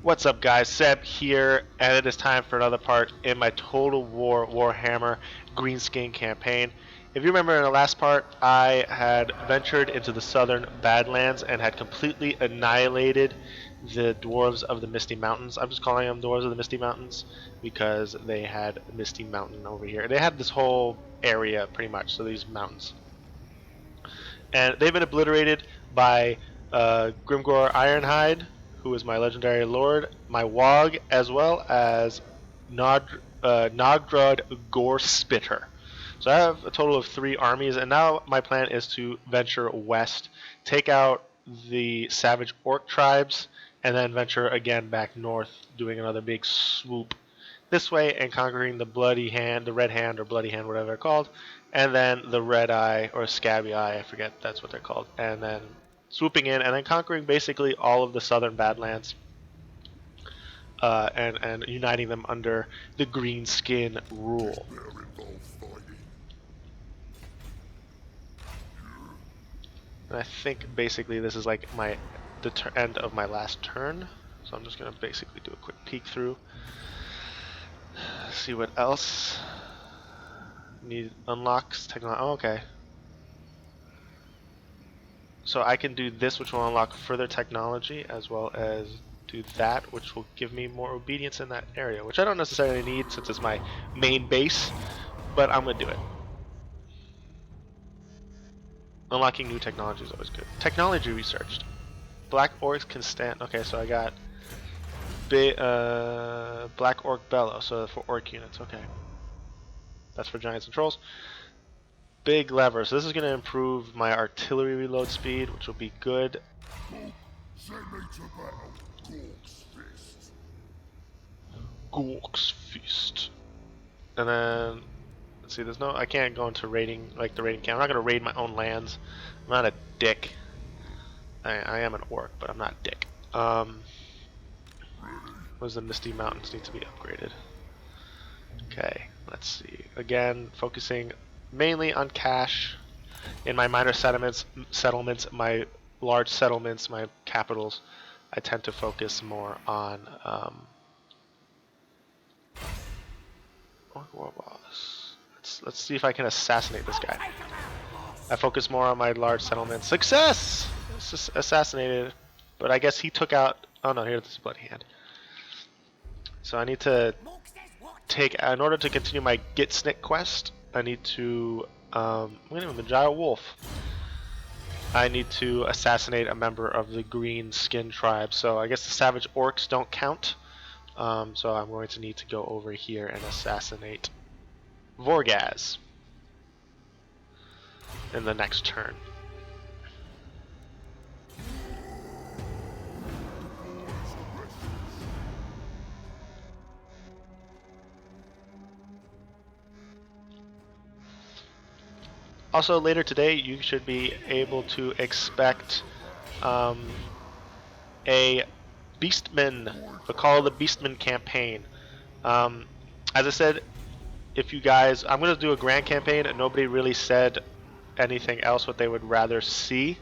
What's up, guys? Seb here, and it is time for another part in my Total War Warhammer Greenskin campaign. If you remember in the last part, I had ventured into the Southern Badlands and had completely annihilated the Dwarves of the Misty Mountains. I'm just calling them Dwarves of the Misty Mountains because they had Misty Mountain over here. They had this whole area pretty much, so these mountains. And they've been obliterated by Grimgor Ironhide, who is my legendary lord, my Wog, as well as Nogrod Gore Spitter. So I have a total of 3 armies, and now my plan is to venture west, take out the savage orc tribes, and then venture again back north, doing another big swoop this way and conquering the bloody hand, the red hand or bloody hand, whatever they're called, and then the red eye or scabby eye, I forget that's what they're called, and then swooping in and then conquering basically all of the Southern Badlands, and uniting them under the Greenskin rule. And I think basically this is like the end of my last turn, so I'm just gonna basically do a quick peek through, see what else. Need unlocks technology. Oh, okay. So I can do this, which will unlock further technology, as well as do that, which will give me more obedience in that area, which I don't necessarily need since it's my main base, but I'm going to do it. Unlocking new technology is always good. Technology researched. Black orcs can stand... Okay, so I got Black Orc Bellow, so for orc units, okay. That's for giants and trolls. Big lever, so this is going to improve my artillery reload speed, which will be good. Gork's Fist. And then, let's see, there's no, I can't go into raiding, like the raiding camp. I'm not going to raid my own lands. I'm not a dick. I am an orc, but I'm not a dick. Where's the Misty Mountains need to be upgraded? Okay, let's see. Again, focusing mainly on cash in my minor settlements, my large settlements, my capitals. I tend to focus more on let's see if I can assassinate this guy. I focus more on my large settlements. Success! It's just assassinated, but I guess he took out. Oh no, here's the bloody hand. So I need to take, in order to continue my Get Snick quest, I need to, the Giant Wolf. I need to assassinate a member of the Greenskin tribe. So I guess the savage orcs don't count. So I'm going to need to go over here and assassinate Vorgaz in the next turn. Also, later today, you should be able to expect a Beastman, the Call of the Beastman campaign. As I said, if you guys, I'm going to do a grand campaign, and nobody really said anything else what they would rather see.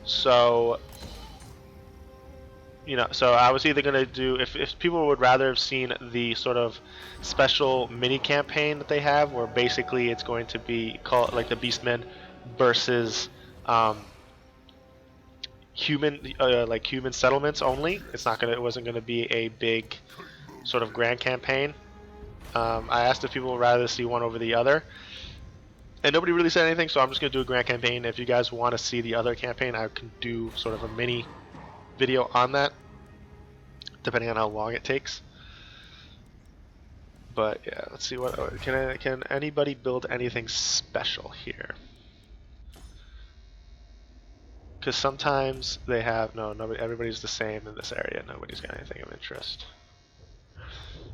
So, you know, so I was either going to do, if people would rather have seen the sort of special mini campaign that they have, where basically it's going to be called like the Beastmen versus human settlements only. It wasn't going to be a big sort of grand campaign. I asked if people would rather see one over the other, and nobody really said anything, so I'm just going to do a grand campaign. If you guys want to see the other campaign, I can do sort of a mini video on that, depending on how long it takes. But yeah, let's see what can anybody build anything special here? Because sometimes they have nobody. Everybody's the same in this area. Nobody's got anything of interest.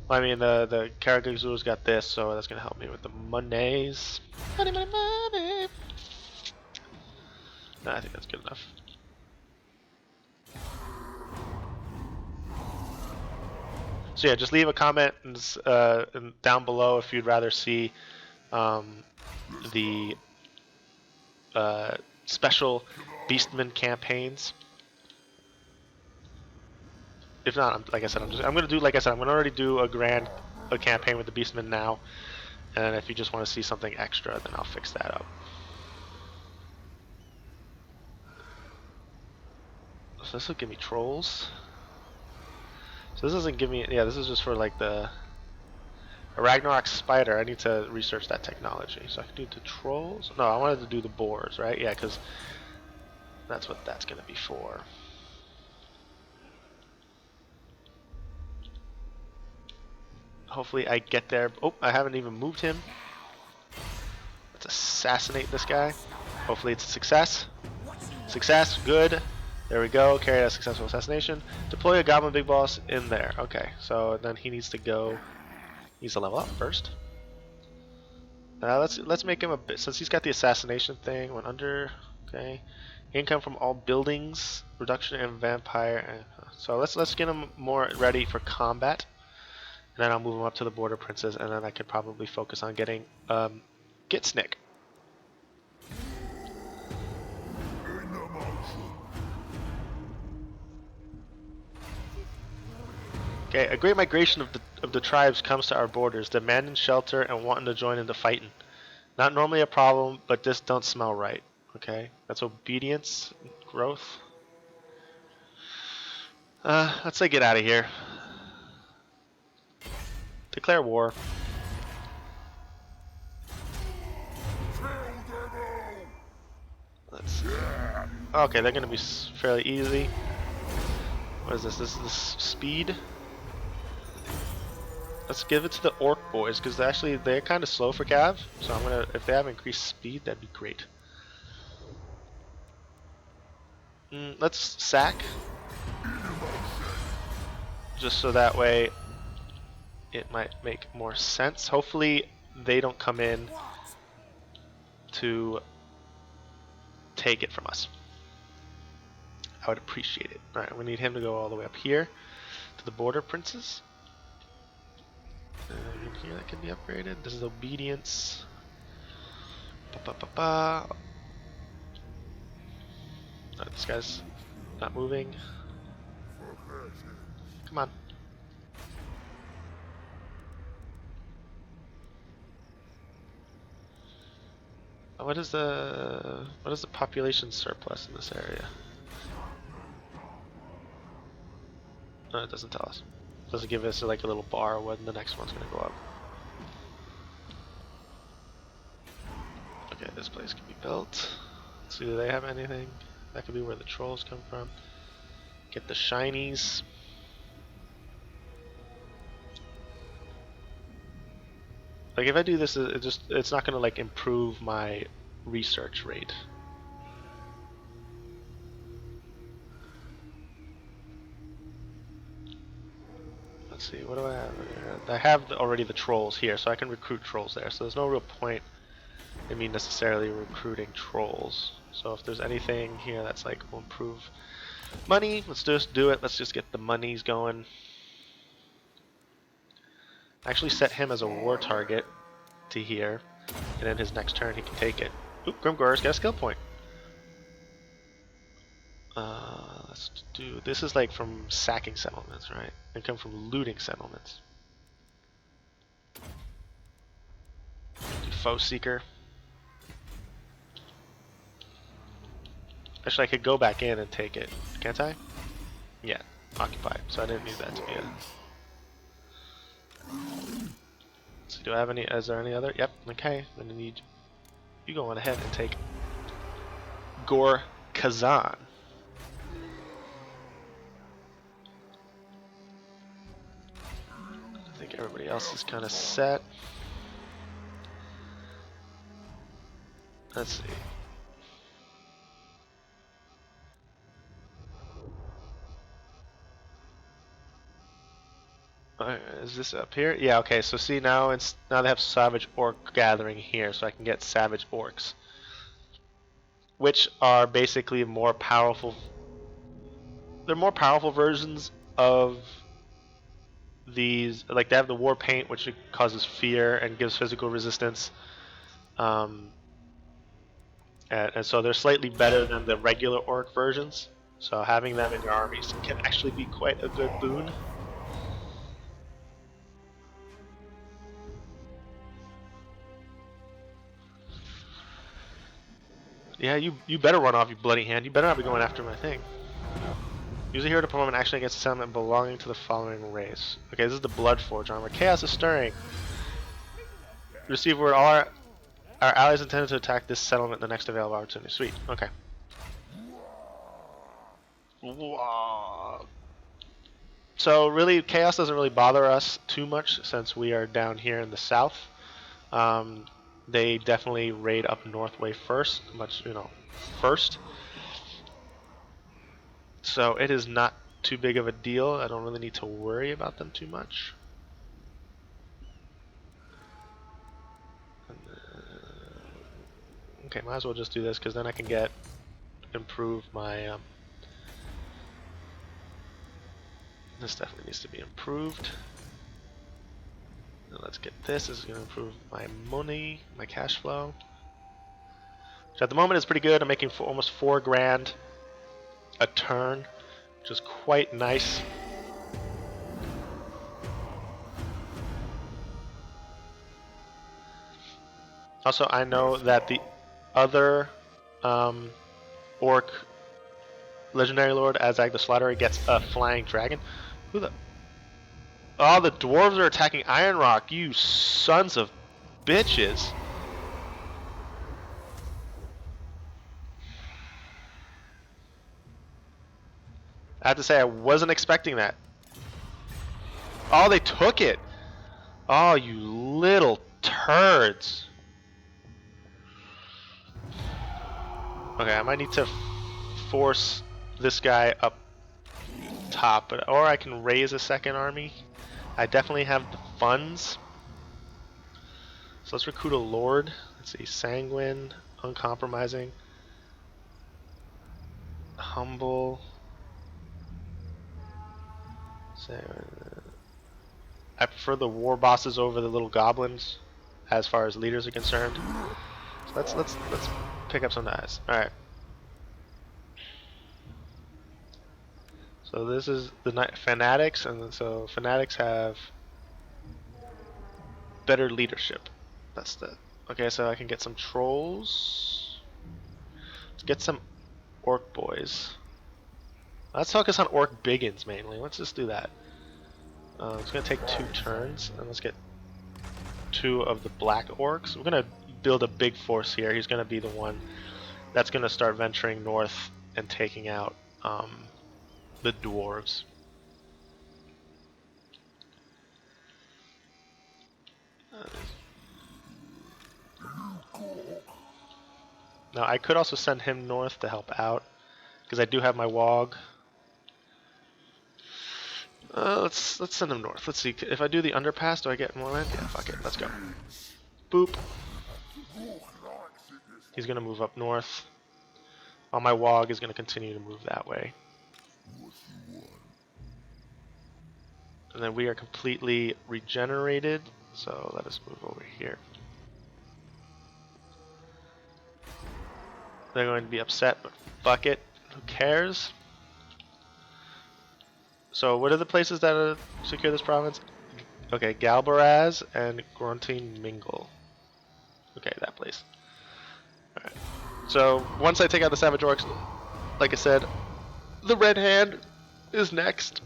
Well, I mean, the Karagagzu's got this, so that's gonna help me with the monies. Money, money, money. No, I think that's good enough. So yeah, just leave a comment down below if you'd rather see the special Beastman campaigns. If not, like I said, I'm gonna do, like I said, I'm gonna already do a campaign with the Beastmen now, and then if you just want to see something extra, then I'll fix that up. So this will give me trolls. So this doesn't give me, yeah, this is just for like a Ragnarok spider. I need to research that technology. So I can do the trolls. No, I wanted to do the boars, right? Yeah, because that's what that's gonna be for. Hopefully I get there. Oh, I haven't even moved him. Let's assassinate this guy. Hopefully it's a success. Success, good. There we go, carry out a successful assassination. Deploy a goblin big boss in there. Okay, so then he needs to go, he needs to level up first. Let's make him a bit, since he's got the assassination thing, went under, okay. Income from all buildings, reduction in vampire. So let's get him more ready for combat. And then I'll move him up to the border princes, and then I could probably focus on getting Gitsnick. Okay, a great migration of the tribes comes to our borders, demanding shelter and wanting to join into fighting. Not normally a problem, but this don't smell right. Okay, that's obedience, growth. Let's say get out of here. Declare war. Let's see. Okay, they're gonna be fairly easy. What is this? This is speed. Let's give it to the orc boys because they're kind of slow for Cav. So I'm gonna, if they have increased speed, that'd be great. Let's sack, just so that way it might make more sense. Hopefully they don't come in to take it from us. I would appreciate it. Alright, we need him to go all the way up here to the border princes. Here that can be upgraded. This is obedience. This guy's not moving. Come on. What is the population surplus in this area? No, it doesn't tell us. It doesn't give us like a little bar when the next one's gonna go up. Okay, this place can be built. Let's see, do they have anything? That could be where the trolls come from. Get the shinies. Like if I do this, it's not gonna like improve my research rate. Let's see, what do I have here? I have already the trolls here, so I can recruit trolls there. So there's no real point in me necessarily recruiting trolls. So if there's anything here that's like will improve money, let's just do it. Let's just get the monies going. Actually set him as a war target to here, and then his next turn he can take it. Oop, Grimgor's got a skill point. Let's do, this is like from sacking settlements, right? They come from looting settlements. Do Foe Seeker. Actually, I could go back in and take it, can't I? Yeah, occupied. So I didn't need that to be a. So do I have any? Is there any other? Yep. Okay. I'm gonna need you go on ahead and take Gor Kazan. I think everybody else is kind of set. Let's see. Is this up here? Yeah, okay, so see now now they have Savage Orc Gathering here, so I can get Savage Orcs. Which are basically more powerful. They're more powerful versions of these, like they have the War Paint, which causes fear and gives physical resistance. And so they're slightly better than the regular Orc versions. So having them in your armies can actually be quite a good boon. Yeah, you better run off, you bloody hand. You better not be going after my thing. Use a hero to perform an action against a settlement belonging to the following race. Okay, this is the Bloodforge armor. Chaos is stirring. Receive word all our allies intended to attack this settlement the next available opportunity. Sweet. Okay. Whoa. So really, chaos doesn't really bother us too much since we are down here in the south. They definitely raid up north way first, first. So it is not too big of a deal. I don't really need to worry about them too much. Okay, might as well just do this because then I can improve my. This definitely needs to be improved. Now let's get this. This is going to improve my money, my cash flow. Which at the moment is pretty good. I'm making almost 4 grand a turn, which is quite nice. Also, I know that the other orc legendary lord, Azag the Slaughterer, gets a flying dragon. Who the? Oh, the dwarves are attacking Iron Rock. You sons of bitches! I have to say, I wasn't expecting that. Oh, they took it! Oh, you little turds! Okay, I might need to force this guy up top, or I can raise a second army. I definitely have the funds. So let's recruit a lord. Let's see, sanguine, uncompromising, humble. I prefer the war bosses over the little goblins, as far as leaders are concerned. So let's pick up some guys. All right. So this is the fanatics, and so fanatics have better leadership. That's the okay. So I can get some trolls. Let's get some orc boys. Let's focus on orc biggins mainly. Let's just do that. It's gonna take 2 turns, and let's get 2 of the black orcs. We're gonna build a big force here. He's gonna be the one that's gonna start venturing north and taking out the dwarves. Now I could also send him north to help out because I do have my wog. Let's send him north. Let's see if I do the underpass. Do I get more land? Yeah, fuck it. Let's go. Boop. He's gonna move up north. While my wog is gonna continue to move that way. And then we are completely regenerated. So let us move over here. They're going to be upset, but fuck it. Who cares? So what are the places that secure this province? Okay, Galbaraz and Grunting Mingle. Okay, that place. Alright. So once I take out the Savage Orcs, like I said, the Red Hand is next.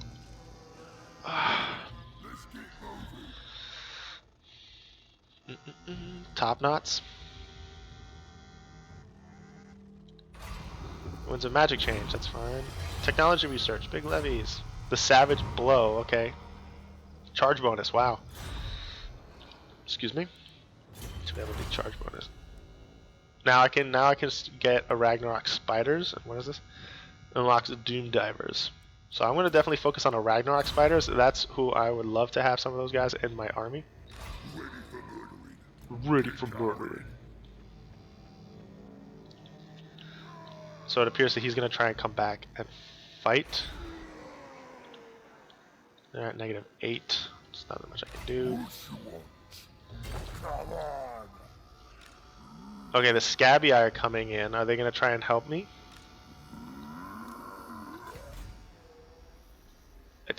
Top knots. Winds of magic change, that's fine. Technology research, big levies. The Savage Blow, okay. Charge bonus, wow. Excuse me. So we have a big charge bonus. Now I can get a Ragnarok Spiders. What is this? Unlocks Doom Divers. So I'm gonna definitely focus on a Ragnarok Spiders. That's who I would love to have some of those guys in my army. Ready for murdering. So it appears that he's gonna try and come back and fight. They're at -8. There's not that much I can do. Okay, the Scabby are coming in. Are they gonna try and help me?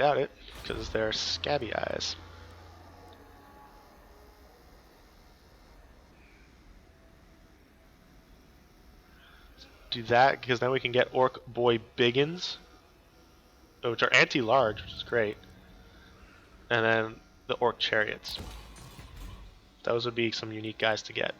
doubt it, because they're scabby eyes. Do that, because then we can get Orc Boy Biggins, which are anti-large, which is great. And then the Orc Chariots. Those would be some unique guys to get.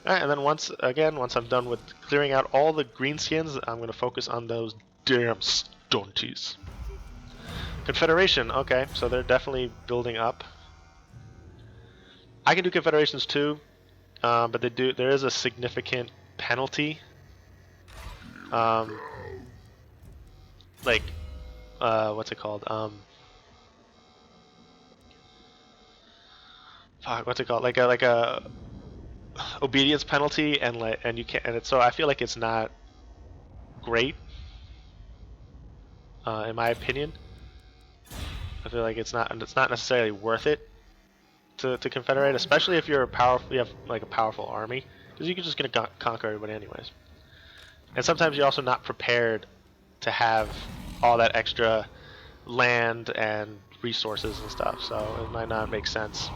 Alright, and then once I'm done with clearing out all the greenskins, I'm going to focus on those damn stunties. Confederation, okay, so they're definitely building up. I can do confederations too, but there is a significant penalty. Like, what's it called? Fuck, what's it called? Like a obedience penalty, and you can't. And it's, so I feel like it's not great, in my opinion. I feel like it's not necessarily worth it to confederate, especially if you're you have like a powerful army, because you can just gonna conquer everybody anyways. And sometimes you're also not prepared to have all that extra land and resources and stuff, so it might not make sense.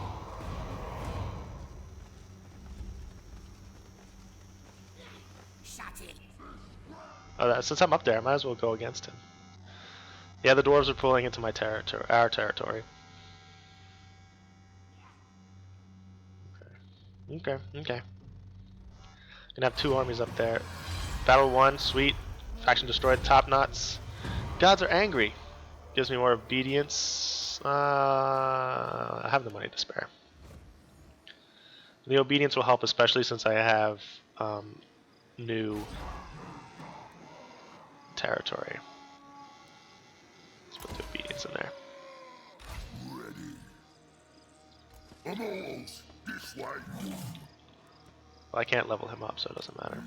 Since I'm up there, I might as well go against him. Yeah, the dwarves are pulling into my our territory. Okay. Gonna have 2 armies up there. Battle 1, sweet. Faction destroyed, top knots. Gods are angry. Gives me more obedience. I have the money to spare. The obedience will help, especially since I have new territory. Let's put the obedience in there. Ready. This way. Well, I can't level him up, so it doesn't matter.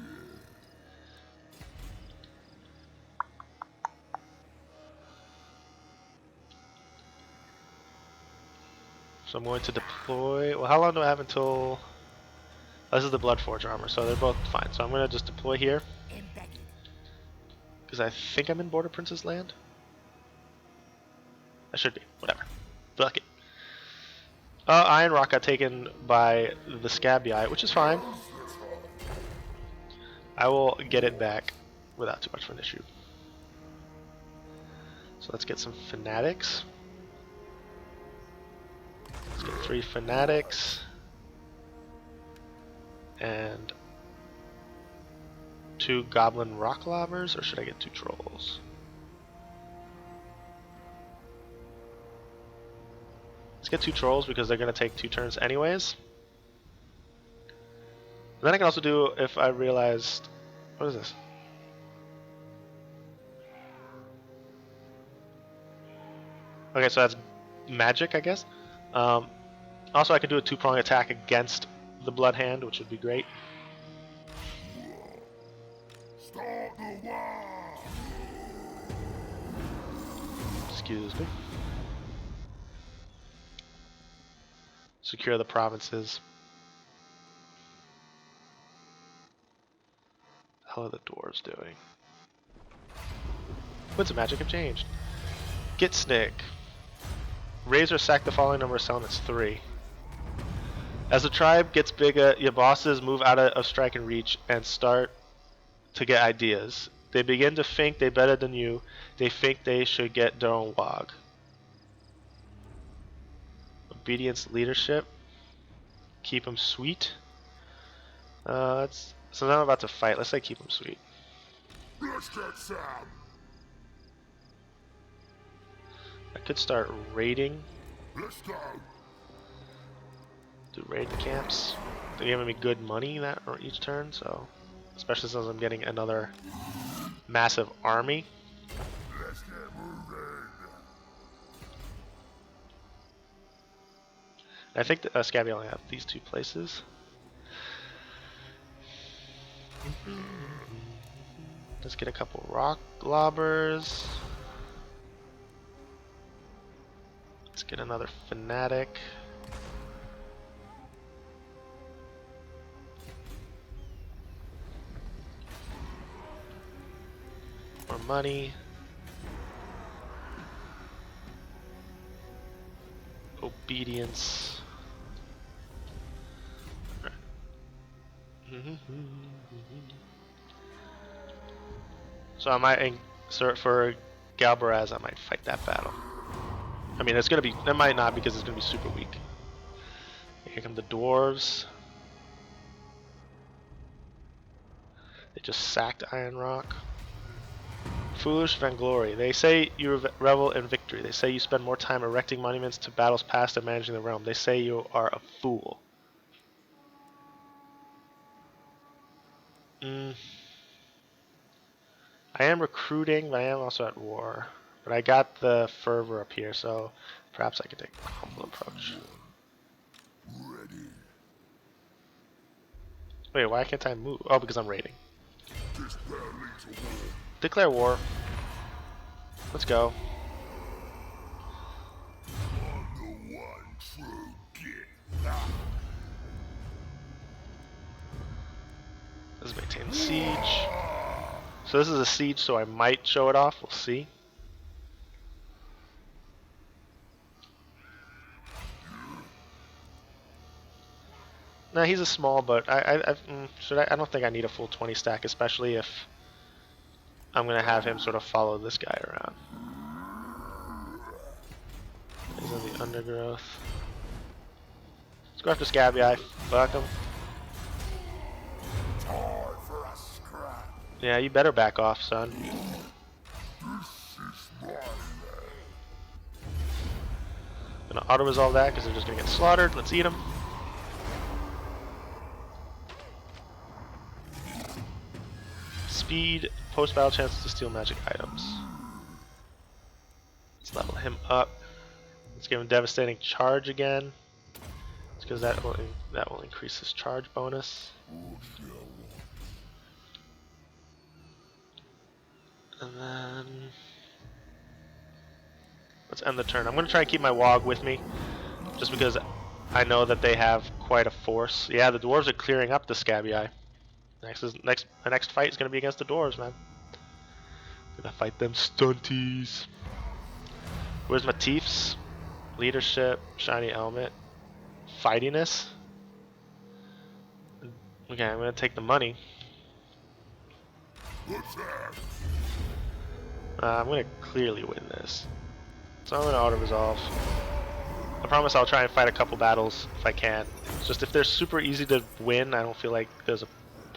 So I'm going to deploy. Well, how long do I have until? Oh, this is the Bloodforge armor, so they're both fine. So I'm going to just deploy here. Because I think I'm in Border Prince's land. I should be. Whatever. Fuck it. Iron Rock got taken by the Scabby Eye, which is fine. I will get it back without too much of an issue. So let's get some Fanatics. Let's get 3 Fanatics. And 2 Goblin Rock Lobbers, or should I get 2 Trolls? Let's get 2 Trolls because they're going to take 2 turns anyways. And then I can also do, if I realized... What is this? Okay, so that's magic, I guess. Also, I can do a 2-prong attack against the Blood Hand, which would be great. Start the war. Excuse me. Secure the provinces. How are the dwarves doing? Winds of magic have changed. Get Snick. Raise or sack the following number of settlements 3. As the tribe gets bigger, your bosses move out of strike and reach and start to get ideas. They begin to think they're better than you. They think they should get their own wog. Obedience, leadership. Keep them sweet. So now I'm about to fight. Let's say keep them sweet. Let's get some. I could start raiding. Let's go. Do raid camps. They're giving me good money that each turn, so especially since I'm getting another massive army. Let's get moving. I think that Scabby only have these 2 places. Let's get a couple rock lobbers. Let's get another fanatic. More money. Obedience. So I might insert for Galbaraz. I might fight that battle. I mean, it's gonna be. It might not because it's gonna be super weak. Here come the dwarves. They just sacked Iron Rock. Foolish vainglory. They say you revel in victory. They say you spend more time erecting monuments to battles past and managing the realm. They say you are a fool. I am recruiting, but I am also at war. But I got the fervor up here, so perhaps I can take a humble approach. Ready. Wait, why can't I move? Oh, because I'm raiding. This battle leads to war. Declare war. Let's go. I'm the one true gift. Let's maintain the siege. So this is a siege, so I might show it off. We'll see. No, he's a small, but I don't think I need a full 20 stack, especially if I'm gonna have him sort of follow this guy around. He's in the undergrowth. Let's go after Scabby Eye. Fuck him. Time for a scrap. Yeah, you better back off, son. This is my land. Gonna auto resolve that because they're just gonna get slaughtered. Let's eat them. Speed, post battle chances to steal magic items. Let's level him up. Let's give him devastating charge again. It's because that will increase his charge bonus. And then let's end the turn. I'm gonna try and keep my Wog with me, just because I know that they have quite a force. Yeah, the dwarves are clearing up the Scabby Eye. My next fight is gonna be against the dwarves, man. Gonna fight them stunties. Where's my Teefs? Leadership, shiny helmet, fightiness. Okay, I'm gonna take the money. What's that? I'm gonna clearly win this. So I'm gonna auto resolve. I promise I'll try and fight a couple battles if I can. It's just if they're super easy to win, I don't feel like there's a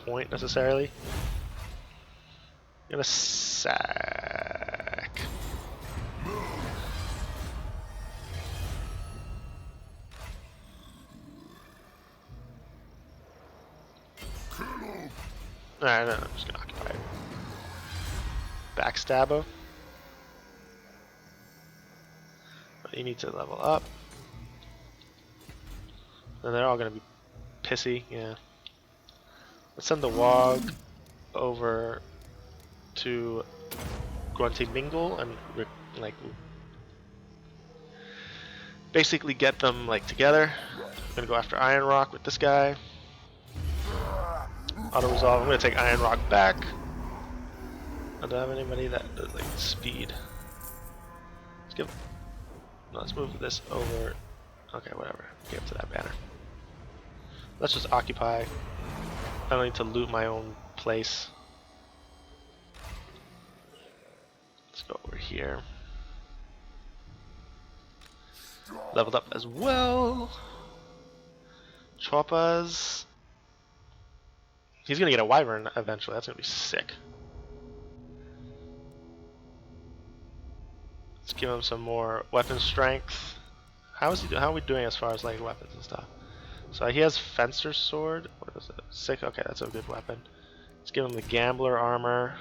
point necessarily. I'm gonna sack. Alright, no, I'm just gonna occupy it. Backstabber. You need to level up. And they're all gonna be pissy, yeah. Let's send the Wog over to Grunty Mingle and like basically get them like together. I'm gonna go after Iron Rock with this guy. Auto resolve. I'm gonna take Iron Rock back. I don't have anybody that does like speed. Let's move this over. Okay, whatever. Get up to that banner. Let's just occupy. I don't need to loot my own place. Let's go over here. Leveled up as well. Choppas. He's gonna get a wyvern eventually. That's gonna be sick. Let's give him some more weapon strength. How are we doing as far as like weapons and stuff? So he has Fencer's Sword. What is it? 6. Okay, that's a good weapon. Let's give him the Gambler armor.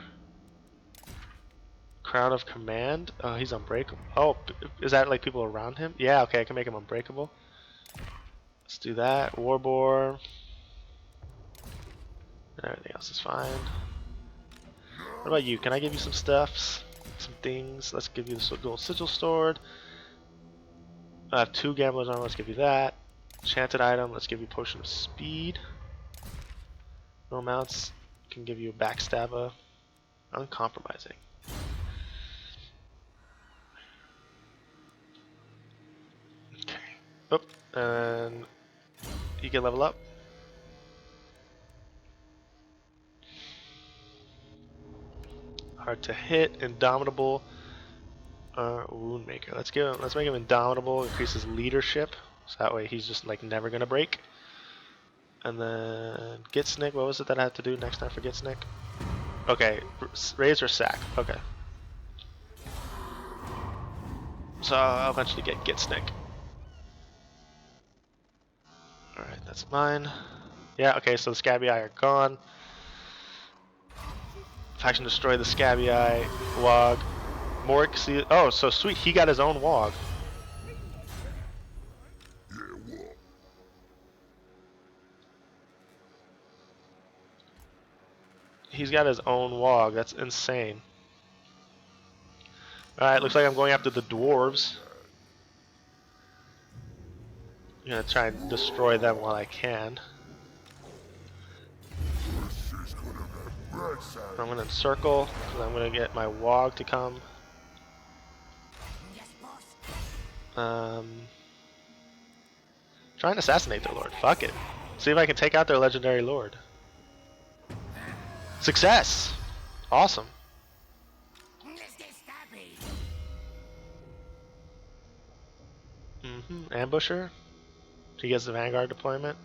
Crown of Command. Oh, he's unbreakable. Oh, is that like people around him? Yeah, okay, I can make him unbreakable. Let's do that. Warboar. Everything else is fine. What about you? Can I give you some stuffs? Some things? Let's give you the gold sigil sword. I have 2 Gambler's armor. Let's give you that. Enchanted item. Let's give you potion of speed. No mounts. Can give you a backstabber. Uncompromising. Oop, and he can level up. Hard to hit, indomitable, wound maker. Let's make him indomitable. Increases leadership, so that way he's just like never gonna break. And then get snick. What was it that I had to do next time for get snick? Okay, raise or sack. Okay. So I'll eventually get snick. All right, that's mine. Yeah. Okay, so the Scabby Eye are gone. Faction destroy the Scabby Eye. Wog. Mork. See. Oh, so sweet. He got his own Wog. He's got his own Wog. That's insane. Alright, looks like I'm going after the dwarves. I'm gonna try and destroy them while I can. I'm gonna encircle, because I'm gonna get my Wog to come. Try and assassinate their lord. Fuck it. See if I can take out their legendary lord. Success! Awesome. Ambusher. He gets the Vanguard deployment.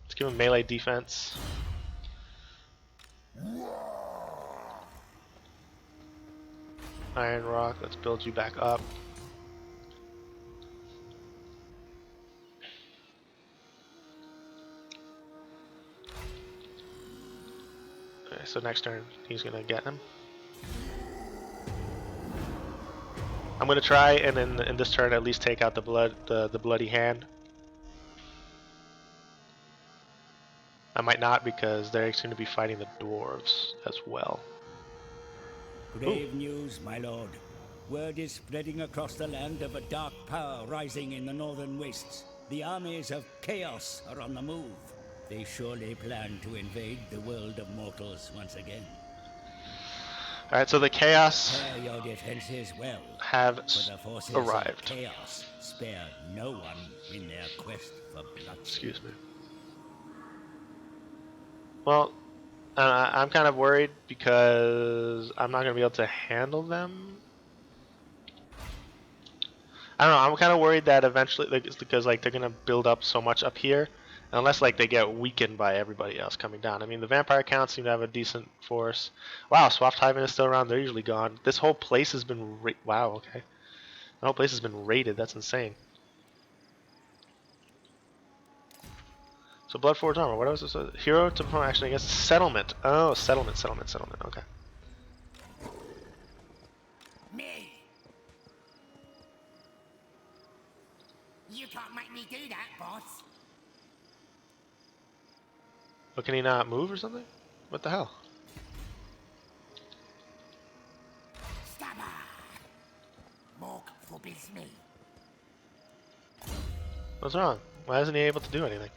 Let's give him melee defense. Iron Rock, let's build you back up. Okay, so next turn he's gonna get him. I'm gonna try and in this turn at least take out the bloody hand. I might not because they're going to be fighting the dwarves as well. Grave news, my lord. Word is spreading across the land of a dark power rising in the northern wastes. The armies of chaos are on the move. They surely plan to invade the world of mortals once again. Alright, so the chaos Prepare your defenses well, have for the forces arrived. of chaos spare no one in their quest for bloodshed. Excuse me. Well, I'm kind of worried because I'm not going to be able to handle them. I don't know, I'm kind of worried that eventually, like, it's because like they're going to build up so much up here, unless like they get weakened by everybody else coming down. I mean, the vampire counts seem to have a decent force. Wow, Swafthaven is still around. They're usually gone. This whole place has been wow, okay. The whole place has been raided. That's insane. So Bloodforged armor. What else is this? Hero to perform action against settlement. Oh, settlement. Okay. Me. You can't make me do that, boss. Oh, can he not move or something? What the hell? Stabber. Mork forbids me. What's wrong? Why isn't he able to do anything?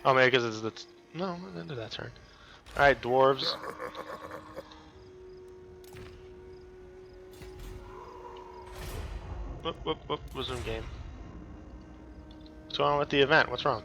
Oh, maybe because it's no, into that turn. All right, dwarves. Whoop, resume game. What's going on with the event? What's wrong?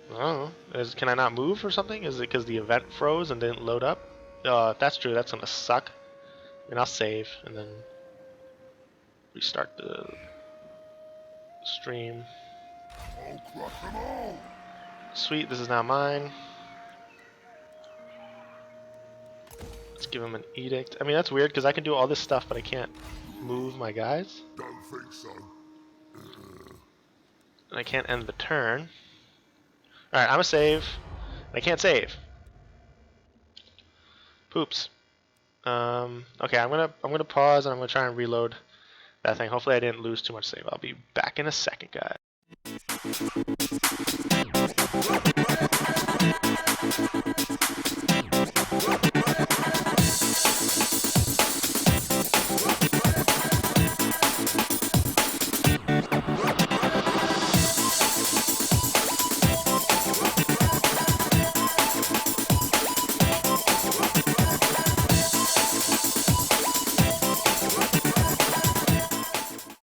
I don't know. Can I not move or something? Is it because the event froze and didn't load up? If that's true, that's gonna suck. And I'll save and then restart the stream. Sweet, this is now mine. Let's give him an edict. I mean, that's weird because I can do all this stuff, but I can't move my guys. Don't think so. And I can't end the turn. Alright, I'm a save. I can't save. Poops. Okay, I'm gonna pause and I'm gonna try and reload that thing. Hopefully I didn't lose too much save. I'll be back in a second, guys.